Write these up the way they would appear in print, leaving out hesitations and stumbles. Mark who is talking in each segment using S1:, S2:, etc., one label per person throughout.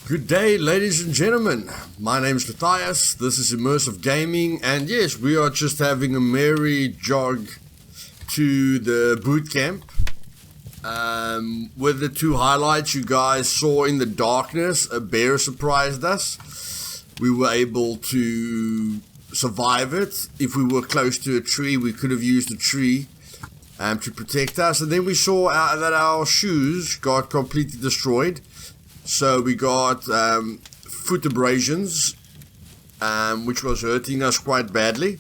S1: Good day, ladies and gentlemen. My name is Luthais. This is Immersive Gaming, and yes, we are just having a merry jog to the boot camp. With the two highlights you guys saw in the darkness, a bear surprised us. We were able to survive it. If we were close to a tree, we could have used a tree to protect us. And then we saw that our shoes got completely destroyed. So we got foot abrasions, which was hurting us quite badly.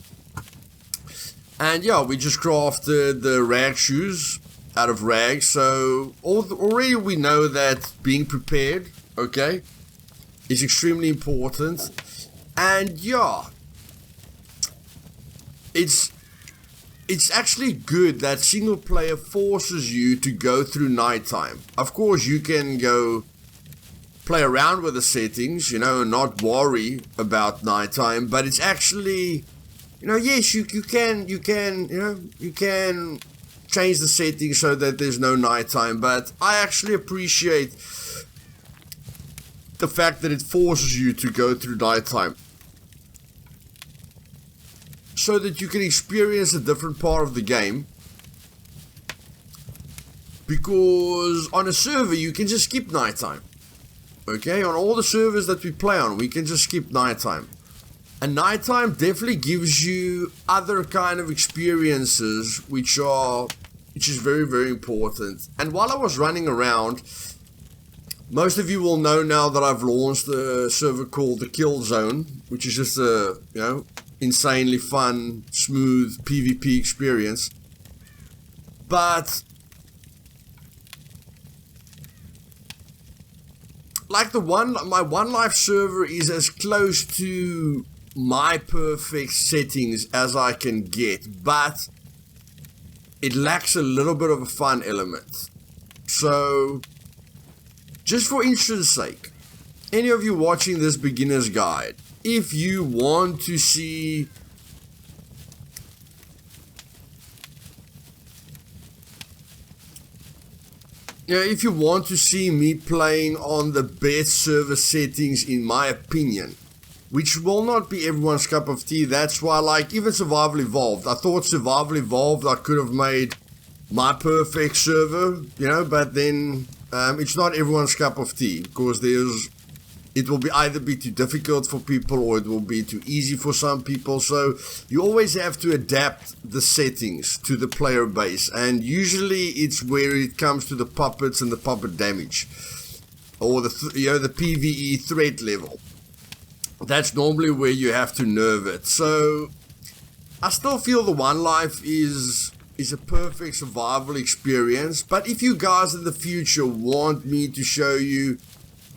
S1: And yeah, we just crafted the rag shoes out of rags. So already we know that being prepared, okay, is extremely important. And yeah, it's actually good that single player forces you to go through nighttime. Of course, you can go play around with the settings, and not worry about nighttime, but it's actually, yes, you can change the settings so that there's no nighttime, but I actually appreciate the fact that it forces you to go through nighttime so that you can experience a different part of the game. Because on a server you can just skip nighttime. Okay, on all the servers that we play on, we can just skip nighttime. And nighttime definitely gives you other kind of experiences, which is very, very important. And while I was running around, most of you will know now that I've launched a server called the Kill Zone, which is just a, insanely fun, smooth PvP experience. But like my One Life server is as close to my perfect settings as I can get, but it lacks a little bit of a fun element. So, just for instance sake, any of you watching this beginner's guide, if you want to see if you want to see me playing on the best server settings, in my opinion, which will not be everyone's cup of tea, that's why, like, even Survival Evolved, I thought Survival Evolved I could have made my perfect server, but then it's not everyone's cup of tea, because it will either be too difficult for people or it will be too easy for some people. So you always have to adapt the settings to the player base, and usually it's where it comes to the puppets and the puppet damage, or the PvE threat level. That's normally where you have to nerve it. So I still feel the One Life is a perfect survival experience, but if you guys in the future want me to show you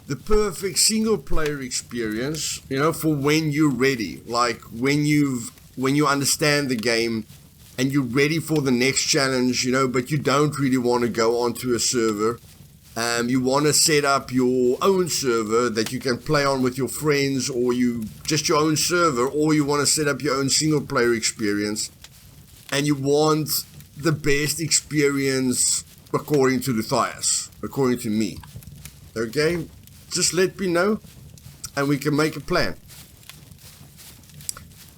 S1: the perfect single player experience, for when you're ready, like when you understand the game and you're ready for the next challenge, but you don't really want to go onto a server, you want to set up your own server that you can play on with your friends, or your own server, or you want to set up your own single player experience, and you want the best experience according to Luthais, according to me, okay? Just let me know, and we can make a plan.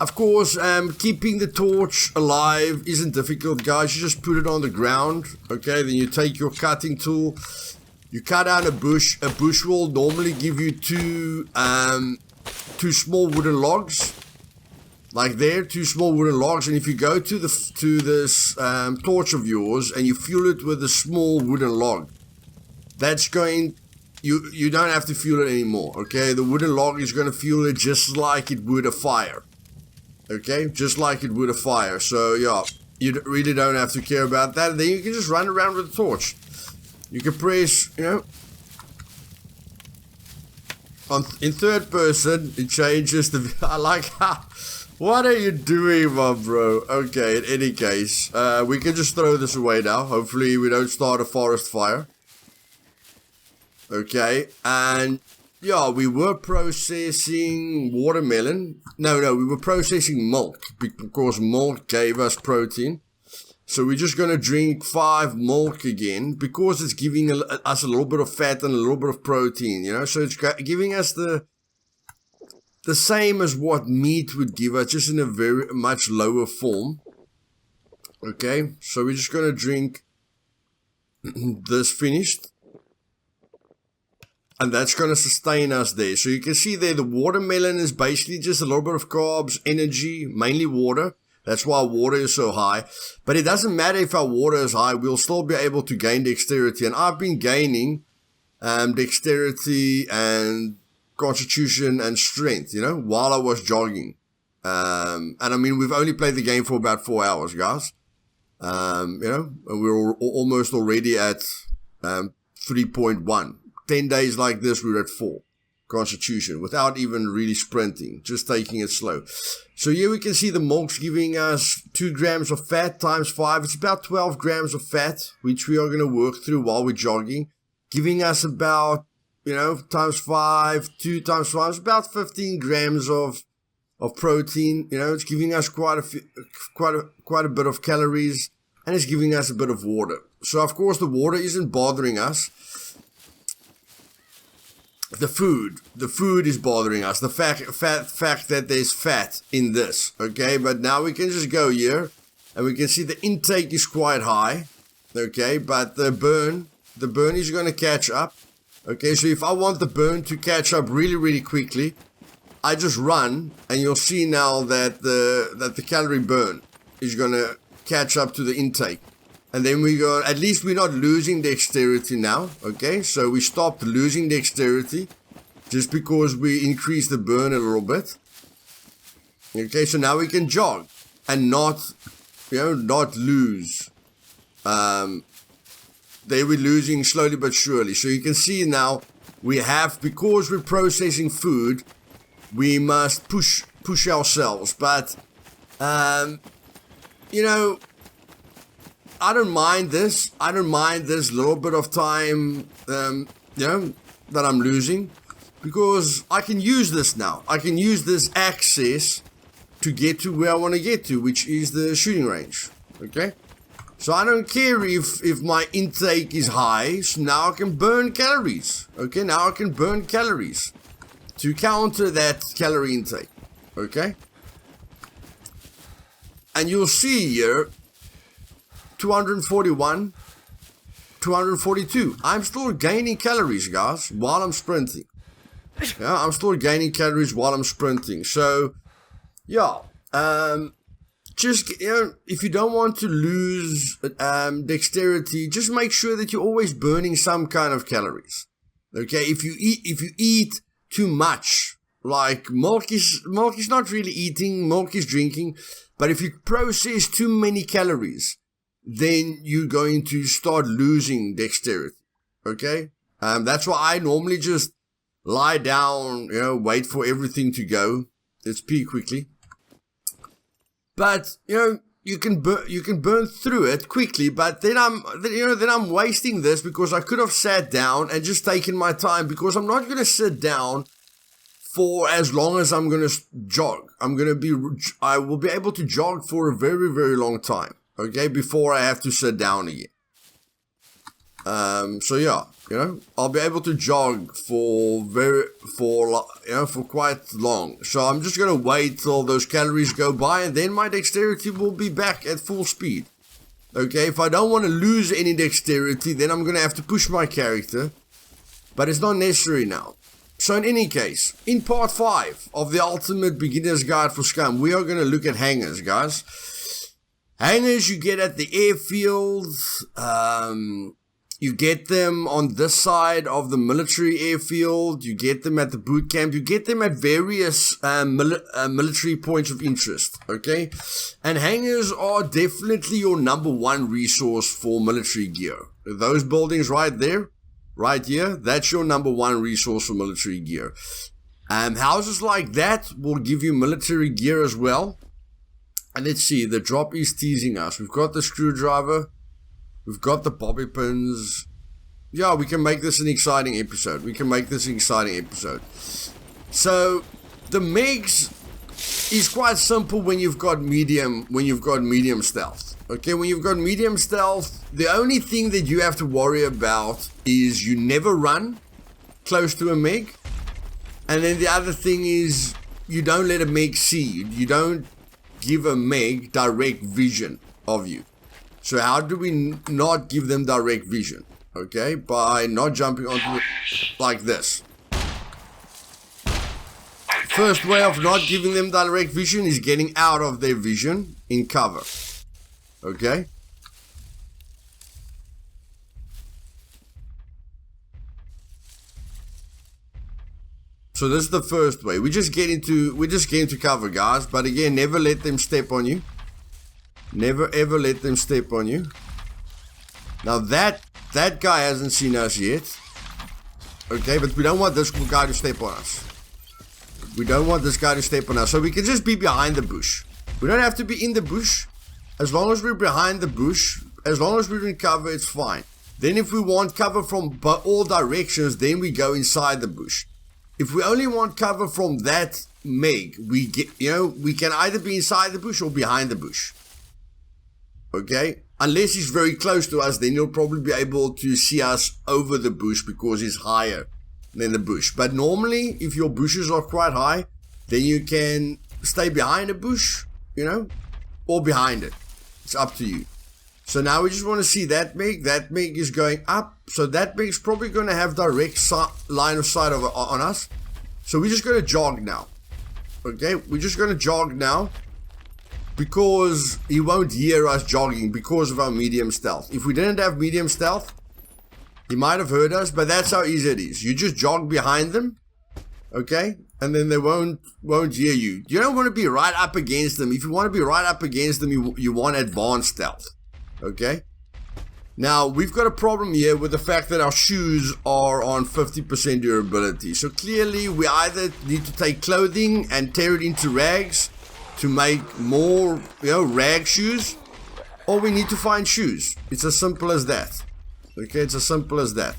S1: Of course, keeping the torch alive isn't difficult, guys. You just put it on the ground, okay? Then you take your cutting tool, you cut out a bush. A bush will normally give you two small wooden logs, like there, two small wooden logs. And if you go to this torch of yours and you fuel it with a small wooden log, that's going. You don't have to fuel it anymore, okay? The wooden log is going to fuel it just like it would a fire, okay? Just like it would a fire. So, yeah, you really don't have to care about that. And then you can just run around with the torch. You can press, in third person, it changes the... I like how... What are you doing, my bro? Okay, in any case, we can just throw this away now. Hopefully we don't start a forest fire. Okay, and yeah, we were processing watermelon. No, we were processing milk, because milk gave us protein. So we're just going to drink 5 milk again because it's giving us a little bit of fat and a little bit of protein, you know. So it's giving us the same as what meat would give us, just in a very much lower form. Okay, so we're just going to drink this finished. And that's going to sustain us there. So you can see there the watermelon is basically just a little bit of carbs, energy, mainly water. That's why water is so high. But it doesn't matter if our water is high, we'll still be able to gain dexterity. And I've been gaining dexterity and constitution and strength, you know, while I was jogging. And I mean, we've only played the game for about 4 hours, guys. You know, and we're almost already at 3.1. 10 days like this, we're at 4 constitution without even really sprinting, just taking it slow. So here we can see the milk's giving us 2 grams of fat times 5. It's about 12 grams of fat, which we are going to work through while we're jogging, giving us about, you know, times 5, 2 times 5, it's about 15 grams of protein. You know, it's giving us quite a bit of calories, and it's giving us a bit of water. So of course the water isn't bothering us. The food is bothering us. The fact that there's fat in this, okay? But now we can just go here, and we can see the intake is quite high, okay? But the burn is going to catch up, okay? So if I want the burn to catch up really, really quickly, I just run, and you'll see now that the calorie burn is going to catch up to the intake. And then we go, at least we're not losing dexterity now, okay? So we stopped losing dexterity just because we increased the burn a little bit. Okay, so now we can jog and not lose. They were losing slowly but surely. So you can see now because we're processing food, we must push ourselves. But, you know, I don't mind this. I don't mind this little bit of time, you know, that I'm losing, because I can use this now. I can use this access to get to where I want to get to, which is the shooting range. Okay, so I don't care if my intake is high. So now I can burn calories. Okay, now I can burn calories to counter that calorie intake. Okay, and you'll see here. 241, 242. I'm still gaining calories, guys, while I'm sprinting. Yeah, I'm still gaining calories while I'm sprinting. So, yeah, just, you know, if you don't want to lose dexterity, just make sure that you're always burning some kind of calories. Okay, if you eat too much, like milk is not really eating, milk is drinking, but if you process too many calories, then you're going to start losing dexterity, okay? That's why I normally just lie down, you know, wait for everything to go. Let's pee quickly. But, you know, you can burn through it quickly, but then I'm wasting this because I could have sat down and just taken my time, because I'm not going to sit down for as long as I'm going to jog. I will be able to jog for a very, very long time. Okay, before I have to sit down again. So yeah, you know, I'll be able to jog for quite long. So I'm just gonna wait till those calories go by, and then my dexterity will be back at full speed. Okay, if I don't want to lose any dexterity, then I'm gonna have to push my character, but it's not necessary now. So in any case, in part 5 of the Ultimate Beginner's Guide for Scum, we are gonna look at hangers, guys. Hangers you get at the airfield, you get them on this side of the military airfield, you get them at the boot camp, you get them at various military points of interest, okay? And hangers are definitely your number 1 resource for military gear. Those buildings right there, right here, that's your number 1 resource for military gear. Houses like that will give you military gear as well. And let's see, the drop is teasing us. We've got the screwdriver. We've got the bobby pins. Yeah, we can make this an exciting episode. So, the Mechs is quite simple when you've got medium stealth. Okay, when you've got medium stealth, the only thing that you have to worry about is you never run close to a Meg. And then the other thing is you don't let a Meg see you. You don't give a Meg direct vision of you. So how do we not give them direct vision? Okay, by not jumping onto it like this. First way of not giving them direct vision is getting out of their vision in cover. Okay? So this is the first way. We just get into cover, guys. But again, never let them step on you. Never ever let them step on you. Now that guy hasn't seen us yet. Okay, but we don't want this guy to step on us. We don't want this guy to step on us. So we can just be behind the bush. We don't have to be in the bush. As long as we're behind the bush, as long as we're in cover, it's fine. Then if we want cover from all directions, then we go inside the bush. If we only want cover from that Meg, we can either be inside the bush or behind the bush. Okay? Unless he's very close to us, then he'll probably be able to see us over the bush because he's higher than the bush. But normally, if your bushes are quite high, then you can stay behind a bush, or behind it. It's up to you. So now we just want to see that Meg. That Meg is going up. So that Meg's probably going to have direct line of sight on us. So we're just going to jog now. Okay? We're just going to jog now. Because he won't hear us jogging because of our medium stealth. If we didn't have medium stealth, he might have heard us, but that's how easy it is. You just jog behind them, okay? And then they won't hear you. You don't want to be right up against them. If you want to be right up against them, you want advanced stealth, okay? Now, we've got a problem here with the fact that our shoes are on 50% durability. So clearly, we either need to take clothing and tear it into rags to make more, rag shoes, or we need to find shoes. It's as simple as that. Okay, it's as simple as that.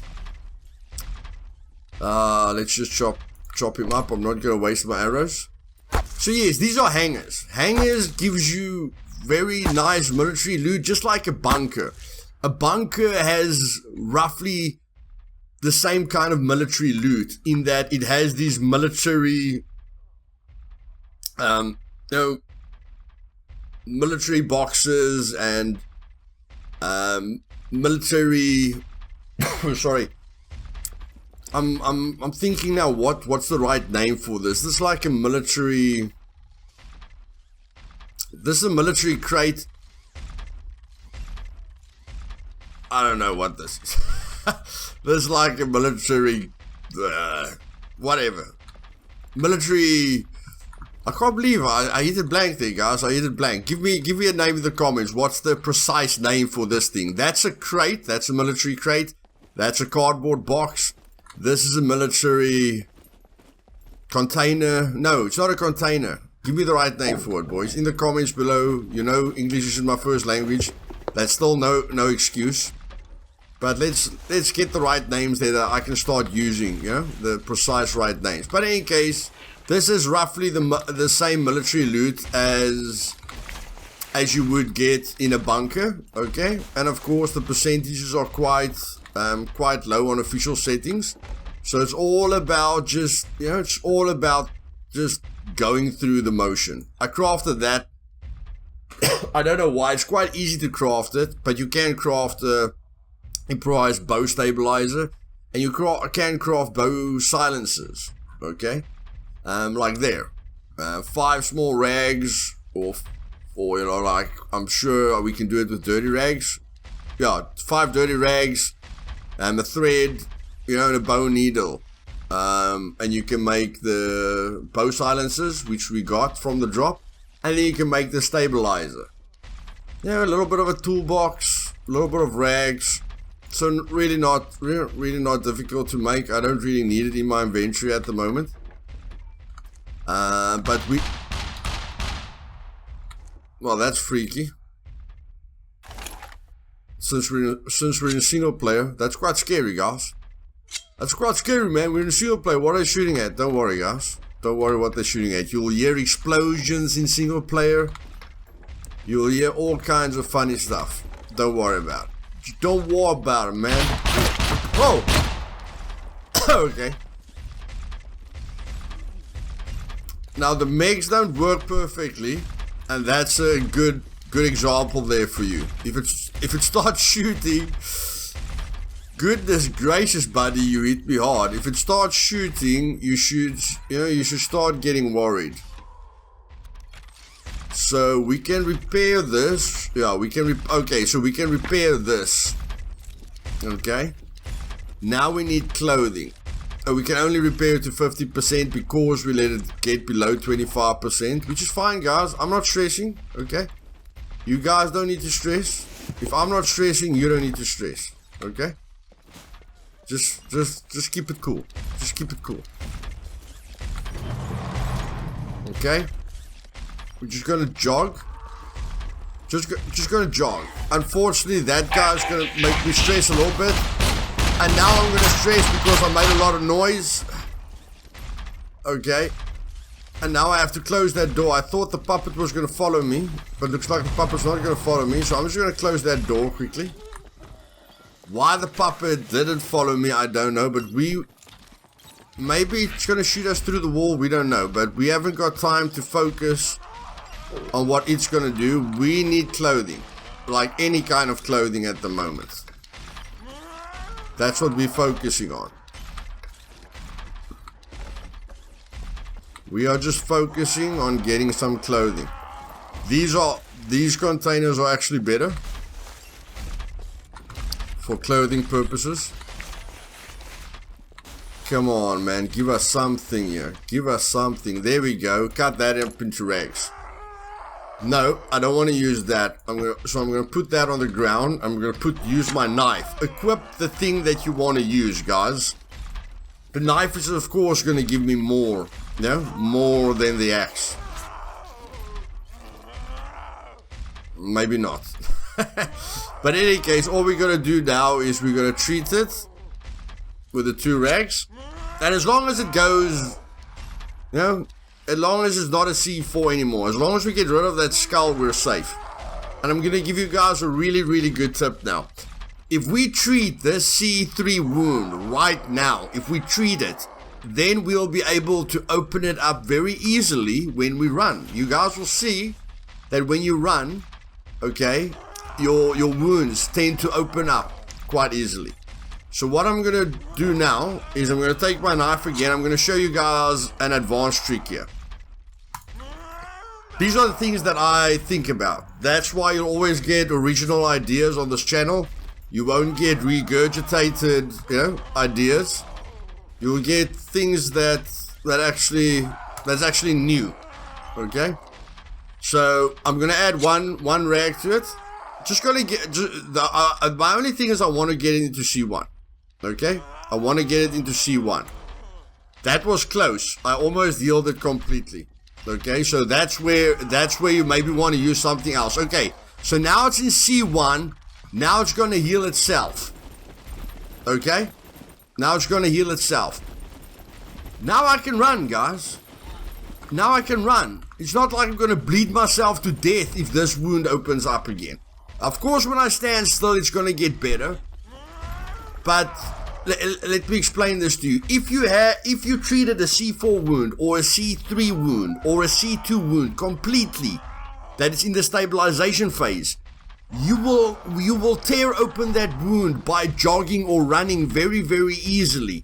S1: Let's just chop him up. I'm not going to waste my arrows. So yes, these are hangars. Hangars gives you very nice military loot, just like a bunker. A bunker has roughly the same kind of military loot in that it has these military military boxes and military sorry, I'm thinking now what's the right name for this. This is like a military, this is a military crate. I don't know what this is. This is like a military whatever military. I can't believe I hit it blank there, guys. I hit it blank. Give me a name in the comments. What's the precise name for this thing? That's a crate. That's a military crate. That's a cardboard box. This is a military container. No, it's not a container. Give me the right name for it, boys. In the comments below. English isn't my first language. That's still no excuse. But let's get the right names there that I can start using, the precise right names. But in any case, this is roughly the same military loot as you would get in a bunker, okay? And of course, the percentages are quite low on official settings. So it's all about just, it's all about just going through the motion. I crafted that. I don't know why. It's quite easy to craft it, but you can craft a improvised bow stabilizer, and you can craft bow silencers, okay? Like there, 5 small rags, or like, I'm sure we can do it with dirty rags. Yeah, 5 dirty rags, and a thread, and a bow needle. And you can make the bow silencers, which we got from the drop, and then you can make the stabilizer. A little bit of a toolbox, a little bit of rags. So really not difficult to make. I don't really need it in my inventory at the moment. But well, that's freaky. Since we're in a single player, that's quite scary, guys. That's quite scary, man. We're in a single player. What are they shooting at? Don't worry, guys. Don't worry what they're shooting at. You'll hear explosions in single player. You'll hear all kinds of funny stuff. Don't worry about it. Don't worry about it, man. Whoa! Okay. Now the Mechs don't work perfectly, and that's a good example there for you. If it starts shooting, goodness gracious, buddy, you hit me hard. If it starts shooting, you should start getting worried. So we can repair this. Yeah, we can. Okay, so we can repair this. Okay. Now we need clothing. We can only repair it to 50% because we let it get below 25%, which is fine, guys. I'm not stressing, okay? You guys don't need to stress. If I'm not stressing, you don't need to stress, okay? Just keep it cool. Just keep it cool. Okay? We're just gonna jog. Just gonna jog. Unfortunately, that guy's gonna make me stress a little bit. And now I'm gonna stress because I made a lot of noise. Okay. And now I have to close that door. I thought the puppet was gonna follow me, but looks like the puppet's not gonna follow me, so I'm just gonna close that door quickly. Why the puppet didn't follow me, I don't know, but maybe it's gonna shoot us through the wall, we don't know, but we haven't got time to focus on what it's gonna do. We need clothing, like any kind of clothing at the moment. That's what we're focusing on. We are just focusing on getting some clothing. These containers are actually better for clothing purposes. Come on, man, give us something here. Give us something. There we go. Cut that up into rags. No, I don't want to use that. So I'm gonna put that on the ground. I'm gonna use my knife. Equip the thing that you want to use, guys. The knife is of course gonna give me more, more than the axe. Maybe not. But in any case, all we're gonna do now is we're gonna treat it with the 2 rags, and as long as it goes, as long as it's not a C4 anymore, as long as we get rid of that skull, we're safe. And I'm gonna give you guys a really good tip now. If we treat this C3 wound right now, if we treat it, then we'll be able to open it up very easily when we run. You guys will see that when you run, okay, your wounds tend to open up quite easily. So what I'm gonna do now is I'm gonna take my knife again. I'm gonna show you guys an advanced trick here. These are the things that I think about. That's why you'll always get original ideas on this channel. You won't get regurgitated, ideas. You'll get things that's actually new. Okay? So I'm gonna add one rag to it. Just gonna get my only thing is I want to get it into C1. Okay? I want to get it into C1. That was close. I almost healed it completely. Okay, so that's where you maybe want to use something else. Okay, so now it's in C1. Now it's going to heal itself. Okay, now it's going to heal itself. Now I can run, guys. Now I can run. It's not like I'm going to bleed myself to death if this wound opens up again. Of course, when I stand still, it's going to get better. But let me explain this to you. If you treated a C4 wound or a C3 wound or a C2 wound completely, that is in the stabilization phase, you will tear open that wound by jogging or running very easily.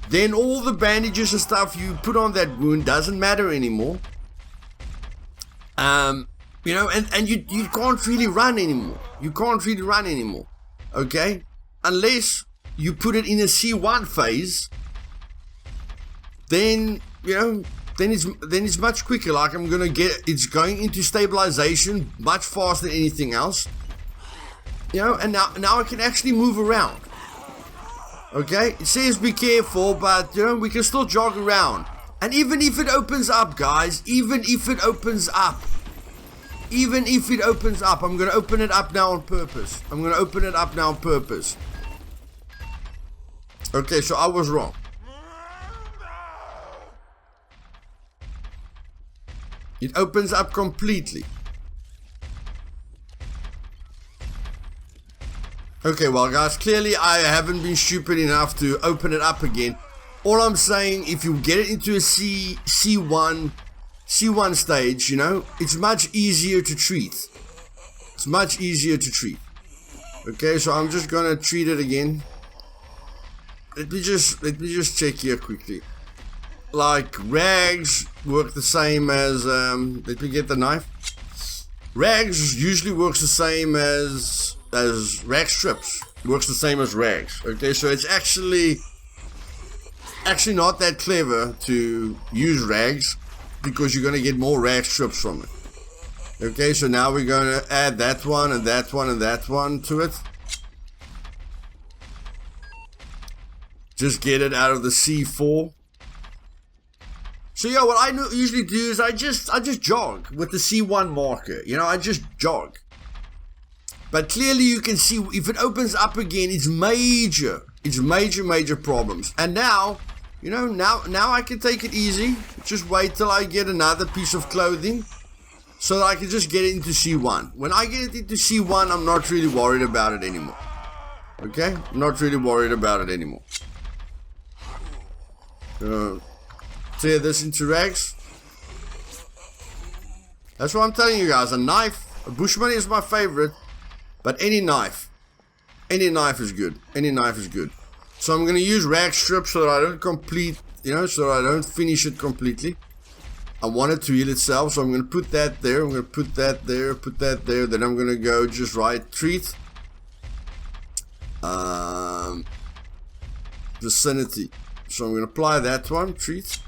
S1: Then all the bandages and stuff you put on that wound doesn't matter anymore. And you can't really run anymore. You can't really run anymore. Okay? Unless you put it in a C1 phase, then it's much quicker. Like it's going into stabilization much faster than anything else. And now I can actually move around. Okay, it says be careful, but we can still jog around. And even if it opens up, guys, even if it opens up, I'm gonna open it up now on purpose. Okay, so I was wrong. It opens up completely. Okay, well guys, clearly I haven't been stupid enough to open it up again. All I'm saying, if you get it into a C1 stage, you know, it's much easier to treat. It's much easier to treat. Okay, so I'm just gonna treat it again. Let me just check here quickly. Like, rags work the same as, let me get the knife. Rags usually works the same as rag strips. Works the same as rags. Okay, so it's actually not that clever to use rags, because you're gonna get more rag strips from it. Okay, so now we're gonna add that one and that one and that one to it. Just get it out of the C4. So yeah, what I usually do is I just jog with the C1 marker. You know, I just jog. But clearly you can see if it opens up again, it's major. It's major problems. And now, you know, now I can take it easy. Just wait till I get another piece of clothing so that I can just get it into C1. When I get it into C1, I'm not really worried about it anymore. Okay? I'm not really worried about it anymore. Tear this into rags. That's what I'm telling you guys. A knife, a bushman is my favorite, but any knife is good. Any knife is good. So I'm gonna use rag strips so that I don't complete, you know, so that I don't finish it completely. I want it to heal itself, so I'm gonna put that there. I'm gonna put that there, put that there. Then I'm gonna go just right treat. Vicinity. So I'm gonna apply that one, treat.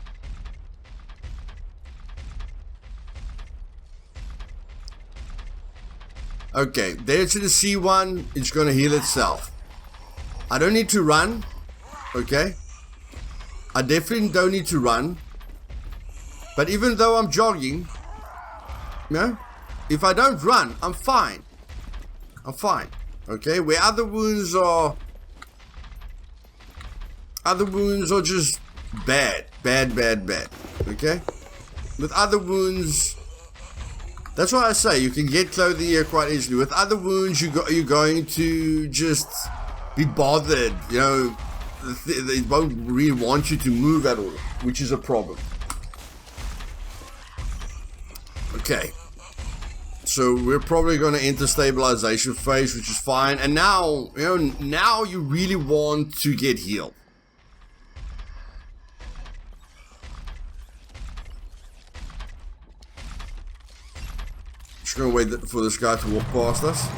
S1: Okay, there's the C1, it's gonna heal itself. I don't need to run, okay? I definitely don't need to run. But even though I'm jogging, you know, if I don't run, I'm fine. I'm fine, okay? Where other wounds are just bad, okay? With other wounds, that's why I say you can get clothing here quite easily. With other wounds, you're going to just be bothered. You know, they won't really want you to move at all, which is a problem. Okay, so we're probably going to enter stabilization phase, which is fine. And now, you know, now you really want to get healed. Just gonna wait for this guy to walk past us.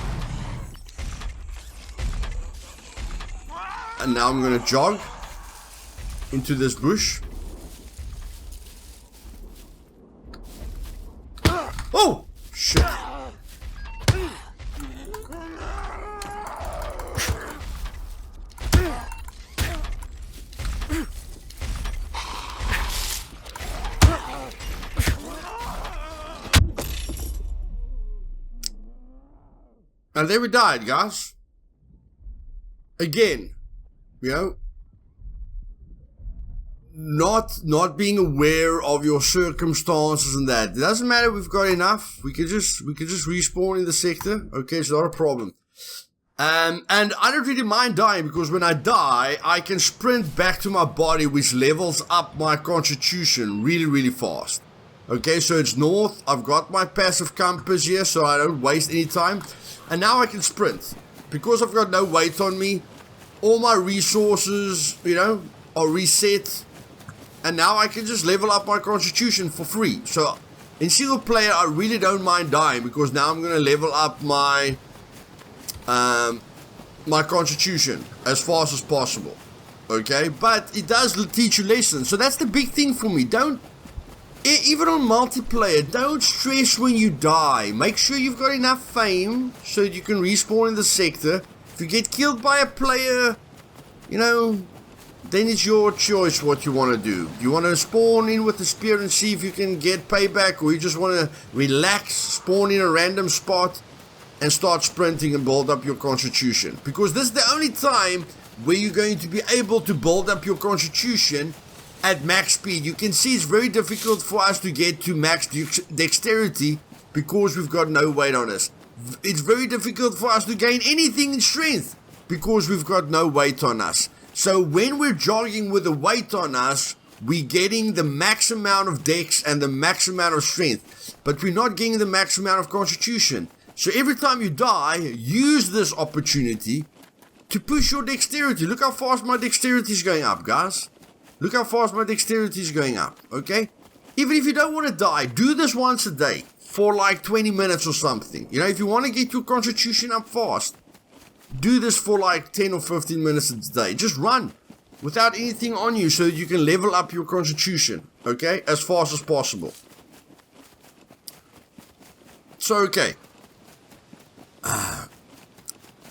S1: And now I'm gonna jog into this bush. Oh! Shit. And there we died, guys. Again, you know, not being aware of your circumstances and that. It doesn't matter, we've got enough. We could just respawn in the sector. Okay, it's not a problem. And I don't really mind dying, because when I die, I can sprint back to my body, which levels up my constitution really fast. Okay, so it's north. I've got my passive compass here, so I don't waste any time. And now I can sprint. Because I've got no weight on me, all my resources, you know, are reset. And now I can just level up my constitution for free. So in single player, I really don't mind dying, because now I'm going to level up my my constitution as fast as possible. Okay, but it does teach you lessons. So that's the big thing for me. Even on multiplayer, don't stress when you die. Make sure you've got enough fame so that you can respawn in the sector. If you get killed by a player, you know, then it's your choice what you want to do. You want to spawn in with the spear and see if you can get payback, or you just want to relax, spawn in a random spot and start sprinting and build up your constitution. Because this is the only time where you're going to be able to build up your constitution at max speed. You can see it's very difficult for us to get to max dexterity because we've got no weight on us. It's very difficult for us to gain anything in strength because we've got no weight on us. So when we're jogging with a weight on us, we're getting the max amount of dex and the max amount of strength, but we're not getting the max amount of constitution. So every time you die, use this opportunity to push your dexterity. Look how fast my dexterity is going up, guys. Look how fast my dexterity is going up, okay? Even if you don't want to die, do this once a day for like 20 minutes or something. You know, if you want to get your constitution up fast, do this for like 10 or 15 minutes a day. Just run without anything on you so that you can level up your constitution, okay, as fast as possible. So, okay.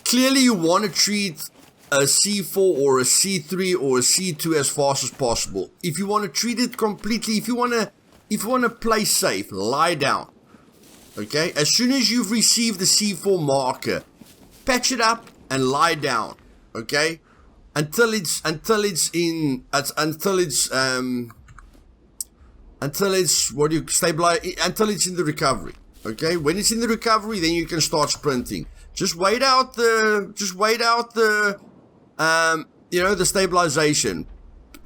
S1: Clearly you want to treat a C4 or a C3 or a C2 as fast as possible. If you want to treat it completely, if you want to play safe, lie down. Okay? As soon as you've received the C4 marker, patch it up and lie down. Okay? Until it's in the recovery. Okay? When it's in the recovery, then you can start sprinting. Just wait out the the stabilization.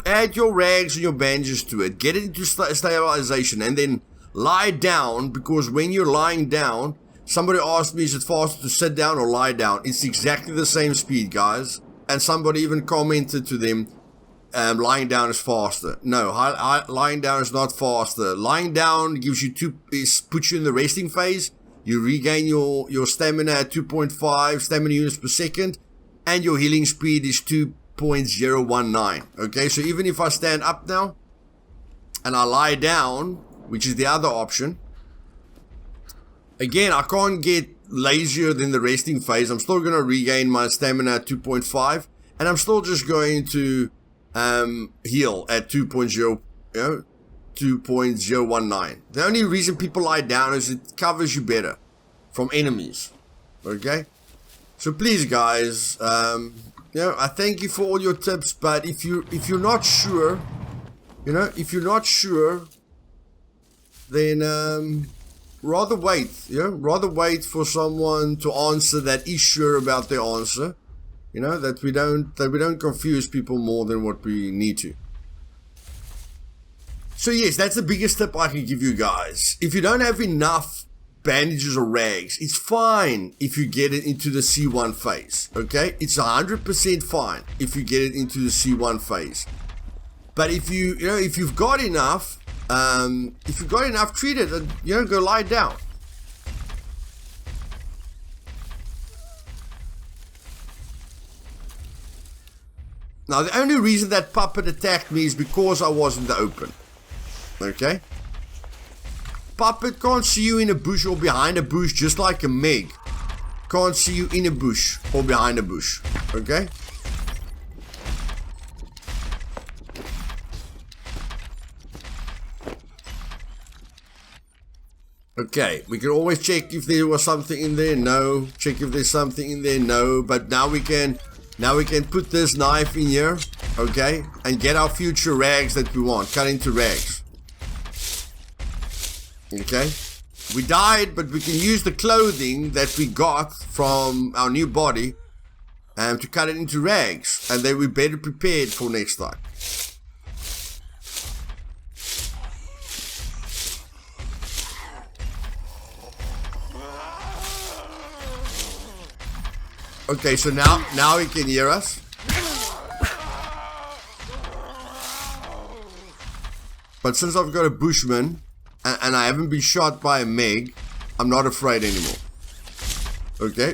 S1: Add your rags and your bandages to it. Get it into stabilization and then lie down, because when you're lying down, somebody asked me, is it faster to sit down or lie down? It's exactly the same speed, guys. And somebody even commented to them, lying down is faster. No, lying down is not faster. Lying down gives you puts you in the resting phase. You regain your stamina at 2.5 stamina units per second, and your healing speed is 2.019. Okay, so even if I stand up now and I lie down, which is the other option, again, I can't get lazier than the resting phase. I'm still going to regain my stamina at 2.5, and I'm still just going to heal at 2.0, 2.019. The only reason people lie down is it covers you better from enemies. Okay, so please, guys, I thank you for all your tips, but if you're not sure, then rather wait for someone to answer that is sure about their answer. That we don't confuse people more than what we need to. So yes, that's the biggest tip I can give you guys. If you don't have enough bandages or rags, it's fine if you get it into the C1 phase. Okay, it's 100% fine if you get it into the C1 phase. But if you've got enough, treat it and go lie down. Now the only reason that puppet attacked me is because I was in the open. Okay? Puppet can't see you in a bush or behind a bush, just like a Meg can't see you in a bush or behind a bush. Okay? Okay, we can always check if there was something in there. No. Check if there's something in there. No. But now we can put this knife in here, okay, and get our future rags that we want. Cut into rags. Okay, we died, but we can use the clothing that we got from our new body to cut it into rags, and then we're better prepared for next time. Okay, so now he can hear us. But since I've got a bushman and I haven't been shot by a Meg, I'm not afraid anymore. Okay.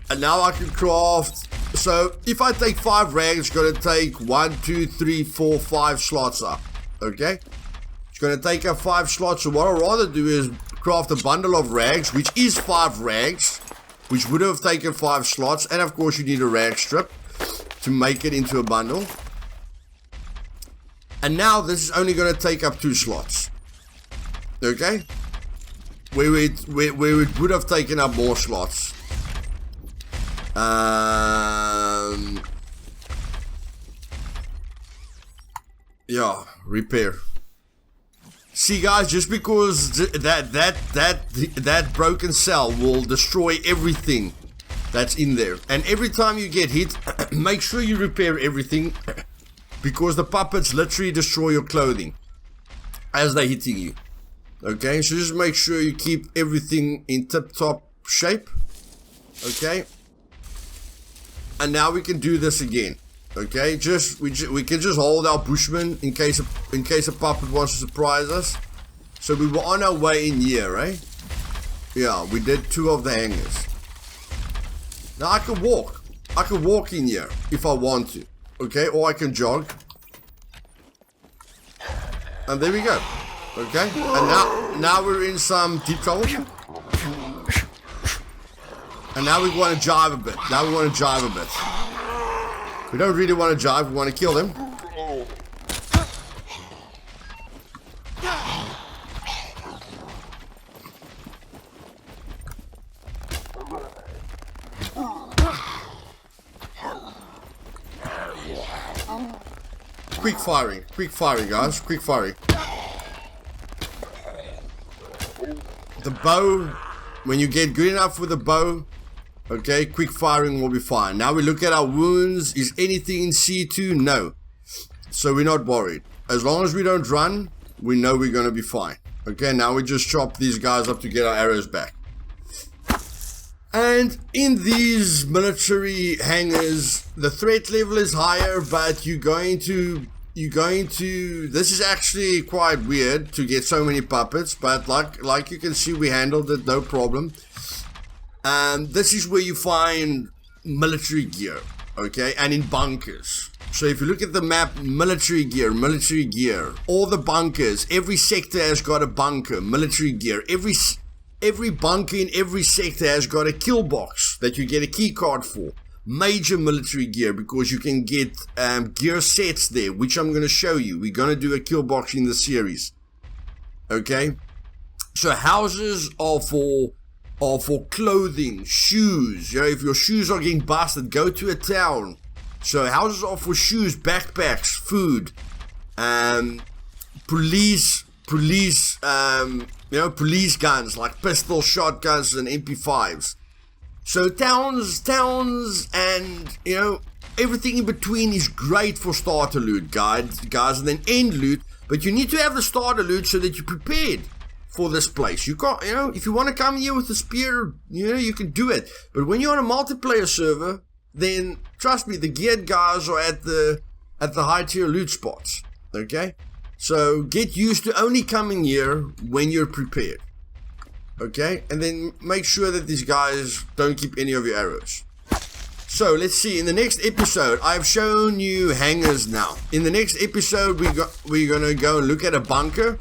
S1: And now I can craft. So if I take 5 rags, it's going to take 1, 2, 3, 4, 5 slots up. Okay. It's going to take up 5 slots. So what I'd rather do is craft a bundle of rags, which is 5 rags, which would have taken 5 slots. And of course you need a rag strip to make it into a bundle. And now this is only going to take up 2 slots. Okay? Where it would have taken up more slots. Yeah, repair. See guys, just because that broken cell will destroy everything that's in there. And every time you get hit, make sure you repair everything, because the puppets literally destroy your clothing as they're hitting you. Okay, so just make sure you keep everything in tip-top shape. Okay, and now we can do this again. Okay, we can just hold our bushman in case a puppet wants to surprise us. So we were on our way in here, right? Yeah, we did 2 of the hangars. Now I can walk. I can walk in here if I want to. Okay, or I can jog. And there we go. Okay, and now we're in some deep trouble. And now we want to jive a bit. We don't really want to jive, we want to kill them. Quick firing guys, quick firing. The bow, when you get good enough with the bow, okay, quick firing will be fine. Now we look at our wounds. Is anything in C2? No. So we're not worried. As long as we don't run, we know we're going to be fine. Okay, now we just chop these guys up to get our arrows back. And in these military hangars, the threat level is higher, but you're going to, this is actually quite weird to get so many puppets, but like you can see, we handled it, no problem. And this is where you find military gear, okay, and in bunkers. So if you look at the map, military gear, all the bunkers, every sector has got a bunker, military gear. Every bunker in every sector has got a kill box that you get a key card for. Major military gear, because you can get gear sets there, which I'm going to show you. We're going to do a kill box in the series. Okay? So houses are for clothing, shoes. You know, if your shoes are getting busted, go to a town. So houses are for shoes, backpacks, food, police, police guns like pistols, shotguns, and MP5s. So towns, and everything in between is great for starter loot, guys, and then end loot. But you need to have the starter loot so that you're prepared for this place. You can't, if you want to come here with a spear, you can do it. But when you're on a multiplayer server, then trust me, the geared guys are at the high tier loot spots. Okay, so get used to only coming here when you're prepared. Okay, and then make sure that these guys don't keep any of your arrows. So let's see, in the next episode, I've shown you hangars now. In the next episode, we're gonna go and look at a bunker.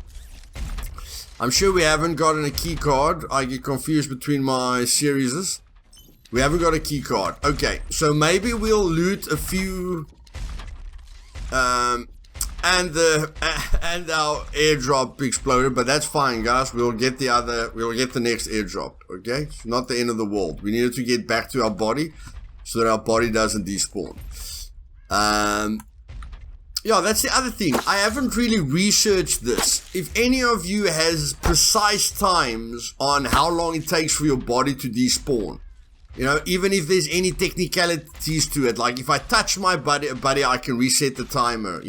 S1: I'm sure we haven't gotten a key card. I get confused between my series. We haven't got a key card. Okay, so maybe we'll loot a few, and our airdrop exploded, but that's fine, guys. We'll get the next airdrop. Okay, it's not the end of the world. We needed to get back to our body so that our body doesn't despawn. Yeah, that's the other thing. I haven't really researched this. If any of you has precise times on how long it takes for your body to despawn, even if there's any technicalities to it, like if I touch my body, I can reset the timer,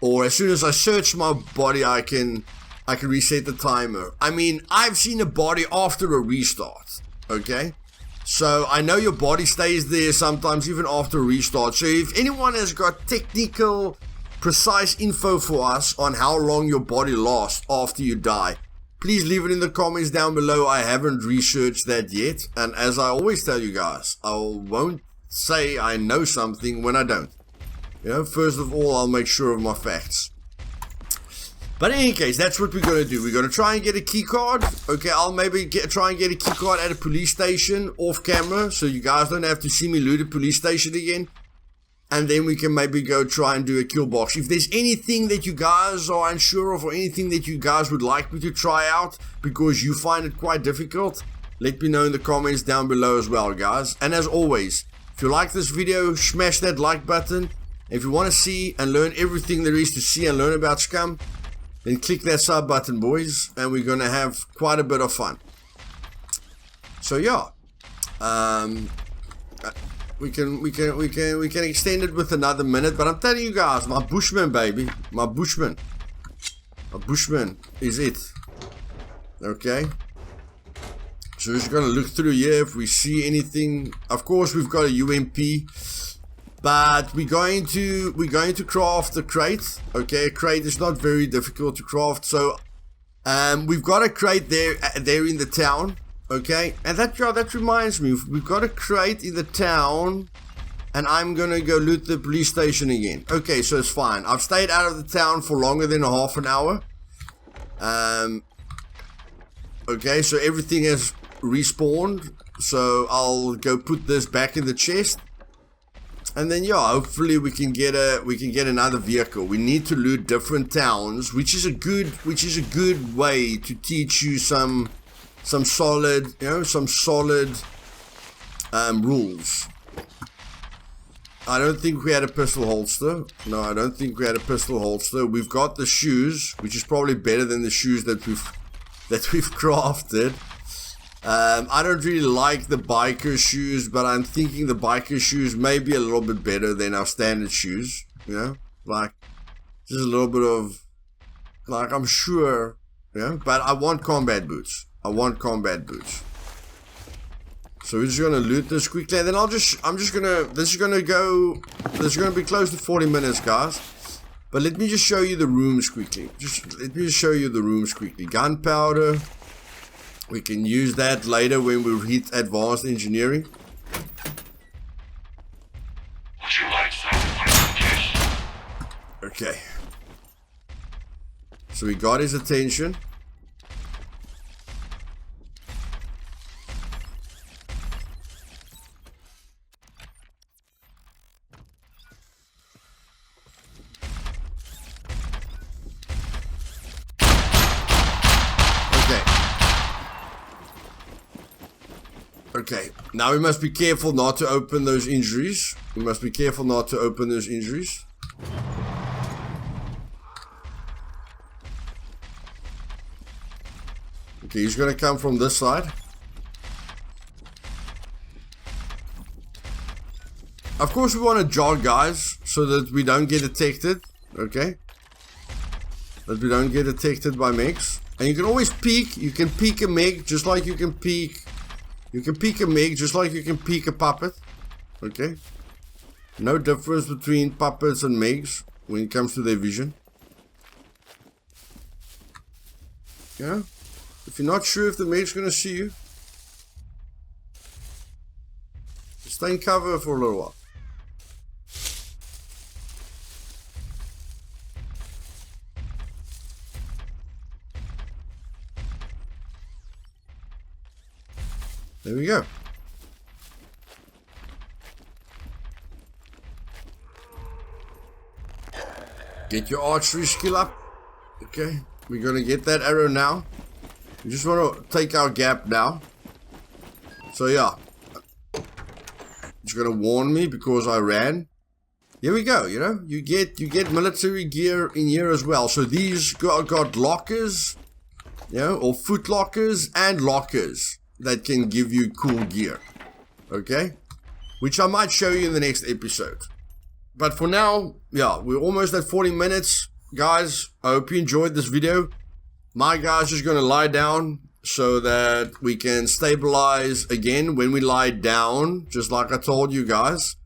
S1: or as soon as I search my body, I can reset the timer. I mean, I've seen a body after a restart, okay? So I know your body stays there sometimes even after a restart. So if anyone has got technical, precise info for us on how long your body lasts after you die, please leave it in the comments down below. I haven't researched that yet. And as I always tell you guys, I won't say I know something when I don't. First of all, I'll make sure of my facts. But in any case, that's what we're going to do. We're going to try and get a key card. Okay, I'll maybe try and get a key card at a police station off camera, so you guys don't have to see me loot a police station again. And then we can maybe go try and do a kill box. If there's anything that you guys are unsure of, or anything that you guys would like me to try out because you find it quite difficult, let me know in the comments down below as well, guys. And as always, if you like this video, smash that like button. If you want to see and learn everything there is to see and learn about Scum, then click that sub button, boys, and we're going to have quite a bit of fun. So yeah, We can extend it with another minute, but I'm telling you guys, my Bushman, baby. My Bushman is it. Okay. So we're just gonna look through here if we see anything. Of course, we've got a UMP, but we're going to craft a crate. Okay, a crate is not very difficult to craft. So we've got a crate there in the town. Okay, and that reminds me, we've got a crate in the town, and I'm gonna go loot the police station again. Okay, so it's fine. I've stayed out of the town for longer than a half an hour. Okay, so everything has respawned. So I'll go put this back in the chest, and then yeah, hopefully we can get another vehicle. We need to loot different towns, which is a good way to teach you some solid, rules. I don't think we had a pistol holster. No, I don't think we had a pistol holster. We've got the shoes, which is probably better than the shoes that we've crafted. I don't really like the biker shoes, but I'm thinking the biker shoes may be a little bit better than our standard shoes. You know, like just a little bit of, like, I'm sure. Yeah, but I want combat boots. So we're just gonna loot this quickly, and then this is gonna be close to 40 minutes, guys. But let me just show you the rooms quickly. Gunpowder. We can use that later when we hit advanced engineering.
S2: Would you like some?
S1: Okay. So we got his attention. Okay, now we must be careful not to open those injuries. Okay, he's gonna come from this side. Of course we want to jog, guys, so that we don't get detected. Okay? That we don't get detected by Mechs. And you can always peek. You can peek a Mech just like you can peek. You can peek a Meg just like you can peek a puppet. Okay? No difference between puppets and Megs when it comes to their vision. Yeah? If you're not sure if the Meg's gonna see you, just stay in cover for a little while. There we go. Get your archery skill up. Okay, we're gonna get that arrow now. We just want to take our gap now. So yeah, it's gonna warn me because I ran. Here we go. You know, you get military gear in here as well. So these got lockers, you know, or foot lockers and lockers that can give you cool gear. Okay, which I might show you in the next episode. But for now, yeah, we're almost at 40 minutes. Guys, I hope you enjoyed this video. My guy's just going to lie down so that we can stabilize again when we lie down. Just like I told you guys,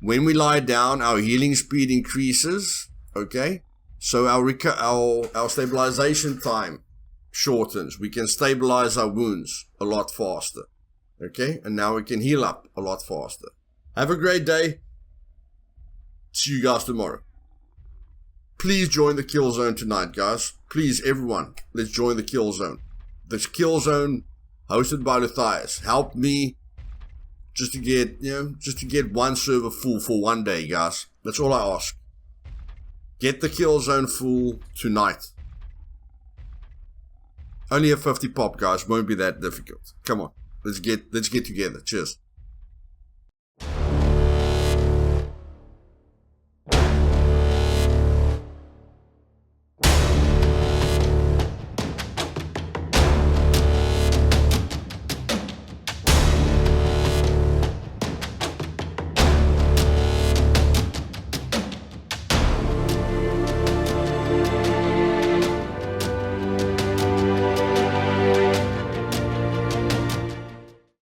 S1: when we lie down, our healing speed increases. Okay, so our stabilization time shortens. We can stabilize our wounds a lot faster. Okay, and now we can heal up a lot faster. Have a great day. See you guys tomorrow. Please join the kill zone tonight, guys. Please, everyone, let's join the kill zone. This kill zone hosted by Luthais. Help me just to get one server full for one day, guys. That's all I ask. Get the kill zone full tonight. Only a 50 pop, guys. Won't be that difficult. Come on. Let's get together. Cheers.